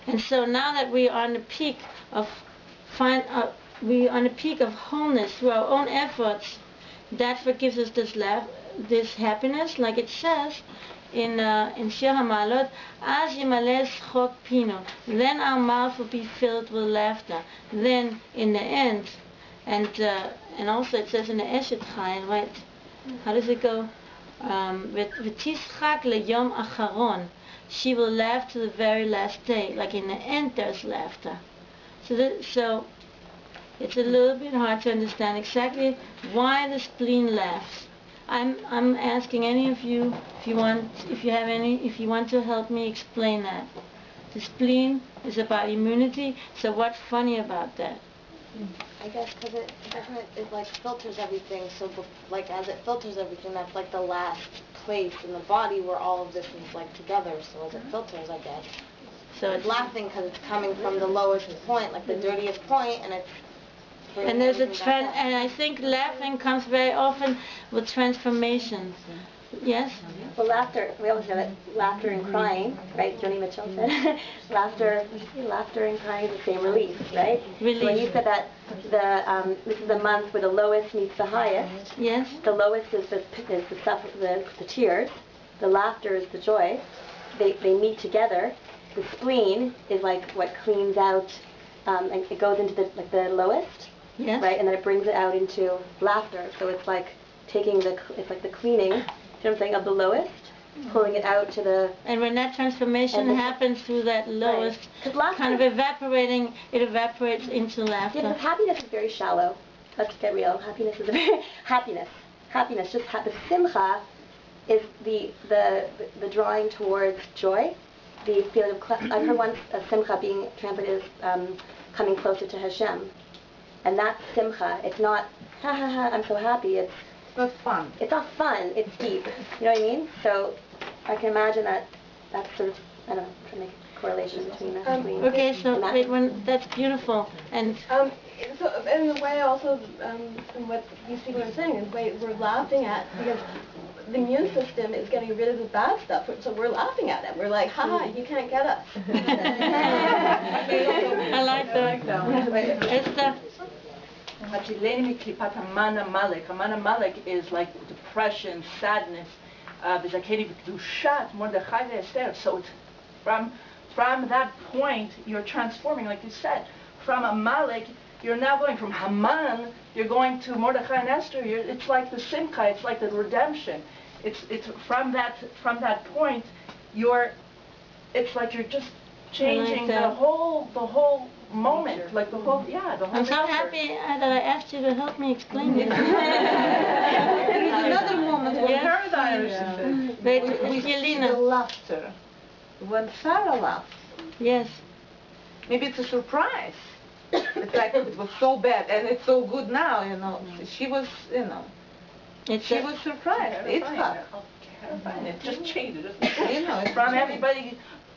And so now that we are on the peak of wholeness through our own efforts, that's what gives us this happiness, like it says in Shir HaMa'alot, Az Yimaleh Chok Pino. Then our mouth will be filled with laughter. Then, in the end, and also it says in the Eshet Chai, right? How does it go? V'tischak leyom acharon. She will laugh to the very last day. Like in the end, there's laughter. So it's a little bit hard to understand exactly why the spleen laughs. I'm asking any of you if you want to help me explain that. The spleen is about immunity. So what's funny about that? I guess because it like filters everything. So like as it filters everything, that's like the last place in the body where all of this is like together. So as it filters, I guess. So it's laughing because it's coming from the lowest point, like the dirtiest point, and it's. And there's and I think laughing comes very often with transformation. Yes? Well, laughter, we always have it, laughter and crying, right? Joni Mitchell said, laughter and crying is the same release, right? Release. So when you said that this is the month where the lowest meets the highest. Yes. The lowest is the tears, the laughter is the joy. They meet together. The spleen is like what cleans out, and it goes into the lowest. Yes. Right, and then it brings it out into laughter. So it's like it's like the cleaning, you know what I'm saying, of the lowest, pulling it out to the. And when that transformation happens through that lowest, right. kind of evaporating, it evaporates into laughter. Yeah, because happiness is very shallow. Let's get real. Happiness is a very happiness. Just the simcha is the drawing towards joy, the feeling of. I've heard once simcha being translated as coming closer to Hashem. And that's simcha. It's not, ha ha ha, I'm so happy. It's not fun. It's not fun. It's deep. You know what I mean? So I can imagine that's sort of, I don't know, trying to make a correlation between that. Okay, so that's beautiful. And so in a way also, from what these people are saying, in a way we're laughing at, because the immune system is getting rid of the bad stuff, so we're laughing at it. We're like, ha, you can't get us. I like that. Haman Amalek is like depression, sadness. So it's from that point you're transforming, like you said. From Amalek, you're now going from Haman, you're going to Mordechai and Esther. It's like the simcha, it's like the redemption. It's from that point it's like you're just changing the whole moment, like the whole I'm so happy that I asked you to help me explain it. There is another moment when paradise we see the laughter. When Sarah laughs. Yes. Maybe it's a surprise. It's like it was so bad and it's so good now, you know. She was, you know. She was surprised. It's her. It just changed it. You know, from everybody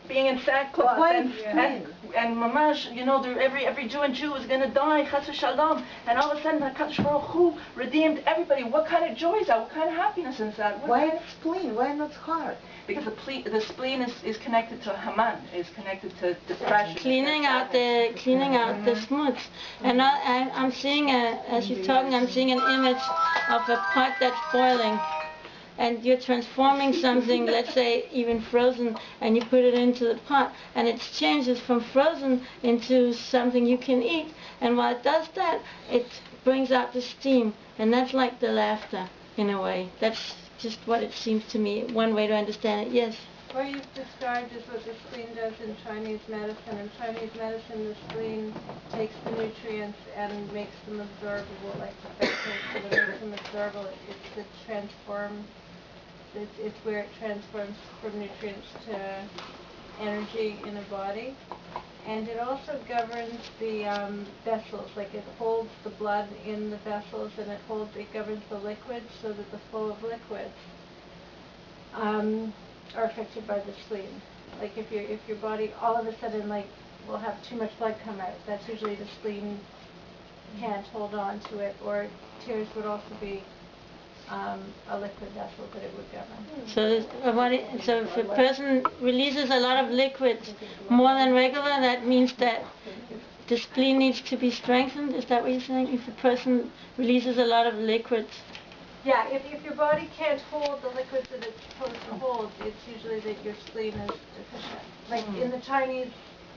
being in sackcloth and mamash, you know, every Jew and Jew is going to die, chas v'shalom, and all of a sudden HaKadosh Baruch Hu redeemed everybody. What kind of joy is that? What kind of happiness is that? Why spleen? Why not heart? Because the spleen is connected to Haman, is connected to depression. Cleaning out the smuts. And I'm seeing, as you're talking, I'm seeing an image of a pot that's boiling. And you're transforming something, let's say even frozen, and you put it into the pot, and it changes from frozen into something you can eat. And while it does that, it brings out the steam, and that's like the laughter, in a way. That's just what it seems to me, one way to understand it. Yes? Or you've described as what the spleen does in Chinese medicine. In Chinese medicine, the spleen takes the nutrients and makes them absorbable, like the fat makes them absorbable. It's where it transforms from nutrients to energy in a body. And it also governs the vessels, like it holds the blood in the vessels, and it governs the liquids so that the flow of liquids are affected by the spleen. Like if your body all of a sudden will have too much blood come out, that's usually the spleen can't hold on to it, or tears would also be a liquid vessel that it would govern. So if a person releases a lot of liquid more than regular, that means that the spleen needs to be strengthened. Is that what you're saying? If a person releases a lot of liquid. Yeah, if your body can't hold the liquids that it's supposed to hold, it's usually that your spleen is deficient. Like in the Chinese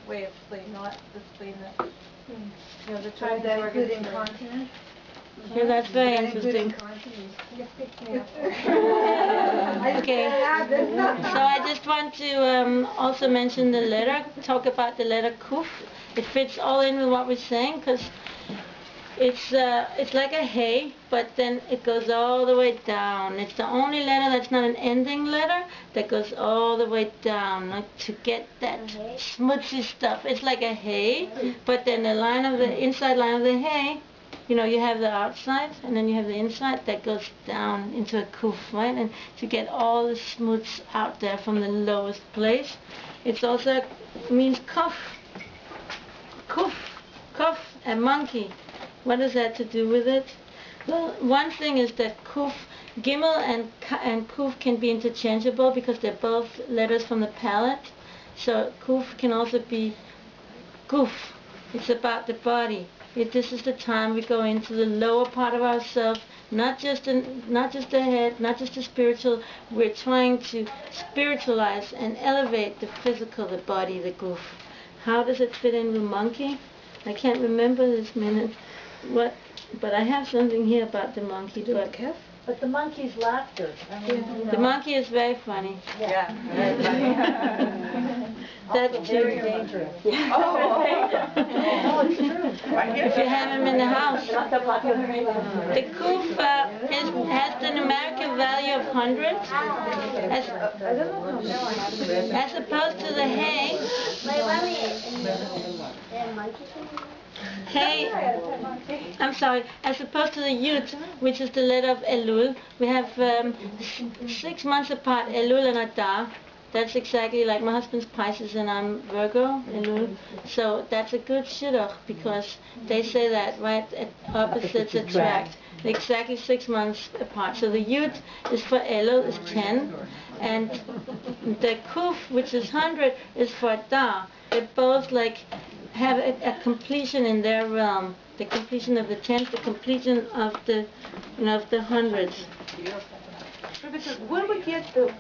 way of spleen, not the spleen that, you know, the Chinese organ. Yeah, that's very interesting. Okay, so I just want to also mention the letter, talk about the letter Kuf. It fits all in with what we're saying, because it's like a hey, but then it goes all the way down. It's the only letter that's not an ending letter that goes all the way down, like to get that smutsy stuff. It's like a hey, but then the inside line of the hey, you know, you have the outside and then you have the inside that goes down into a kuf, right? And to get all the smuts out there from the lowest place. It's also means kuf, a monkey. What is that to do with it? Well, one thing is that kuf, gimel and kuf can be interchangeable because they're both letters from the palate. So kuf can also be guf. It's about the body. This is the time we go into the lower part of ourselves, not just the head, not just the spiritual. We're trying to spiritualize and elevate the physical, the body, the guf. How does it fit in with monkey? I can't remember this minute. But I have something here about the monkey. But the monkey's laughter. The monkey is very funny. Yeah. That's very dangerous. Oh, it's true. If you have him in the house. Not so popular. The kuf has the numerical value of 100, as opposed to the hey. Hey, I'm sorry, as opposed to the Yud, which is the letter of Elul. We have 6 months apart, Elul and Adar. That's exactly like my husband's Pisces and I'm Virgo, Elul. So that's a good shidduch because they say that, right, opposites attract. Exactly 6 months apart. So the Yud is for Elul, is 10. And the Kuf, which is 100, is for Adar. They both have a completion in their realm. The completion of the 10th, the completion of the, of the hundreds. Because where we get the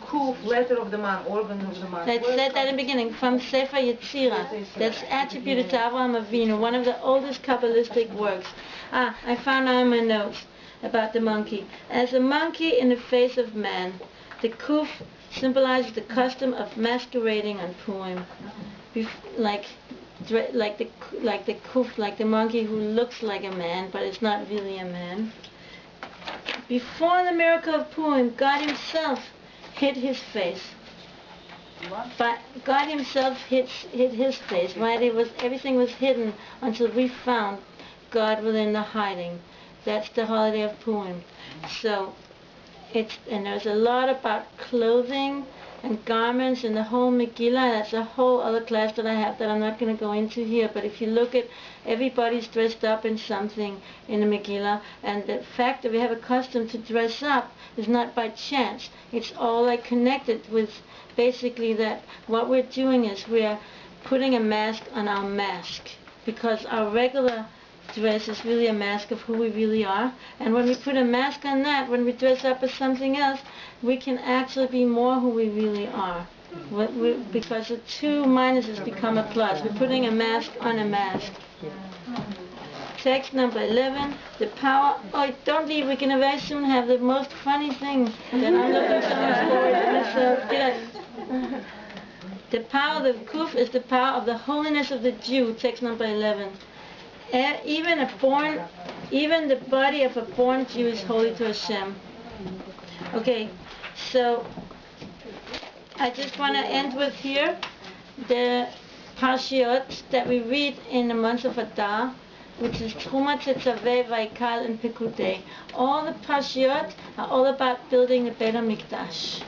kuf, letter of the man, organ of the man? I said that in the beginning, from Sefer Yetzirah. That's attributed to Avraham Avinu, one of the oldest Kabbalistic works. I found out in my notes about the monkey. As a monkey in the face of man, the kuf symbolizes the custom of masquerading on Purim. Like the kuf, like the monkey who looks like a man, but is not really a man. Before the miracle of Purim, God Himself hid His face. But God Himself hid His face, right? Everything was hidden until we found God within the hiding. That's the holiday of Purim. So and there's a lot about clothing and garments in the whole Megillah. That's a whole other class that I have that I'm not going to go into here. But if you look at everybody's dressed up in something in the Megillah, and the fact that we have a custom to dress up is not by chance. It's all connected with basically that what we're doing is we're putting a mask on our mask, because our regular dress is really a mask of who we really are. And when we put a mask on that, when we dress up as something else, we can actually be more who we really are. Because the two minuses become a plus. We're putting a mask on a mask. Text number 11, the power. Oh, don't leave. We're going to very soon have the most funny thing that I'm looking so much forward to. The power of the kuf is the power of the holiness of the Jew. Text number 11. Even the body of a born Jew is holy to Hashem. Okay, so I just want to end with here the parshiot that we read in the month of Adar, which is Truma, Tetzaveh, Vaikal, and Pekudei. All the parshiot are all about building the Beit HaMikdash.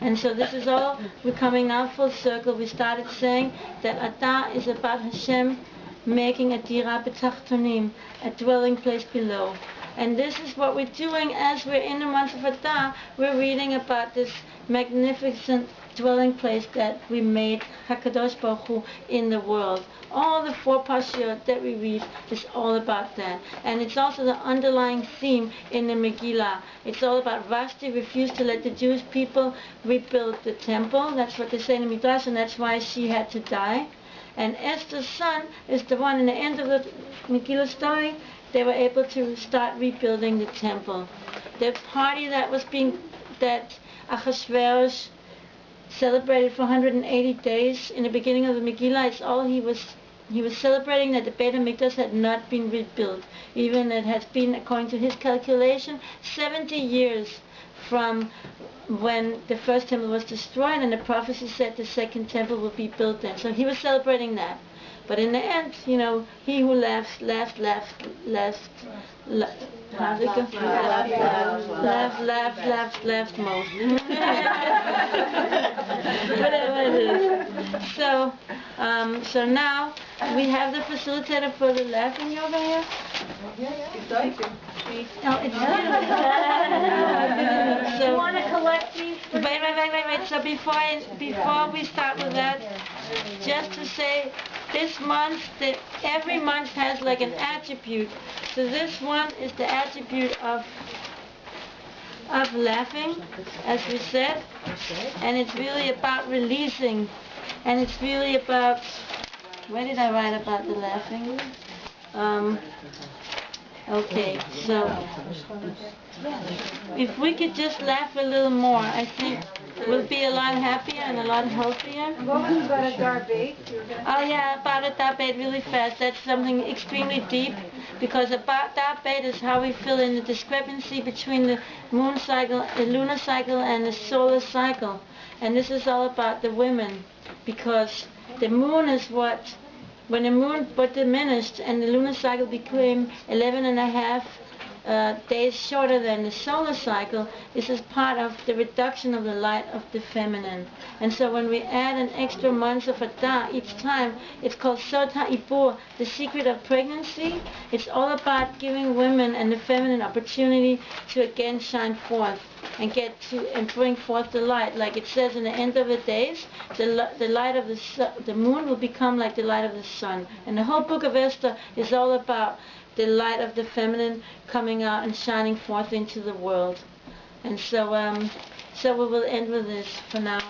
And so this is all, we're coming now full circle. We started saying that Adar is about Hashem making a dira b'tachtonim, a dwelling place below. And this is what we're doing as we're in the month of Adar. We're reading about this magnificent dwelling place that we made, HaKadosh Baruch Hu, in the world. All the 4 Parashiyot that we read is all about that. And it's also the underlying theme in the Megillah. It's all about Vashti refused to let the Jewish people rebuild the temple. That's what they say in the Midrash, and that's why she had to die. And Esther's son is the one in the end of the Megillah story. They were able to start rebuilding the temple. The party that Achashverosh celebrated for 180 days in the beginning of the Megillah, it's all he was celebrating that the Beit HaMikdash had not been rebuilt. Even it has been, according to his calculation, 70 years from when the first temple was destroyed, and the prophecy said the second temple will be built then. So he was celebrating that. But in the end, he who left most. Whatever it is. So now we have the facilitator for the laughing yoga here. Oh, it's so, You want to collect these? Wait. So before we start with that, just to say, this month, every month has like an attribute. So this one is the attribute of laughing, as we said, and it's really about releasing, and it's really about, where did I write about the laughing? Okay, so if we could just laugh a little more, I think we'll be a lot happier and a lot healthier. What was about Adar bait? Oh yeah, about Adar bait really fast. That's something extremely deep, because about Adar bait is how we fill in the discrepancy between the moon cycle, the lunar cycle, and the solar cycle. And this is all about the women, because the moon is what, when the moon got diminished and the lunar cycle became 11 and a half days shorter than the solar cycle, this is part of the reduction of the light of the feminine. And so when we add an extra month of Adar each time, it's called Sod HaIbur, the secret of pregnancy. It's all about giving women and the feminine opportunity to again shine forth and bring forth the light. Like it says in the end of the days, the light of the moon will become like the light of the sun. And the whole book of Esther is all about the light of the feminine coming out and shining forth into the world. And so we will end with this for now.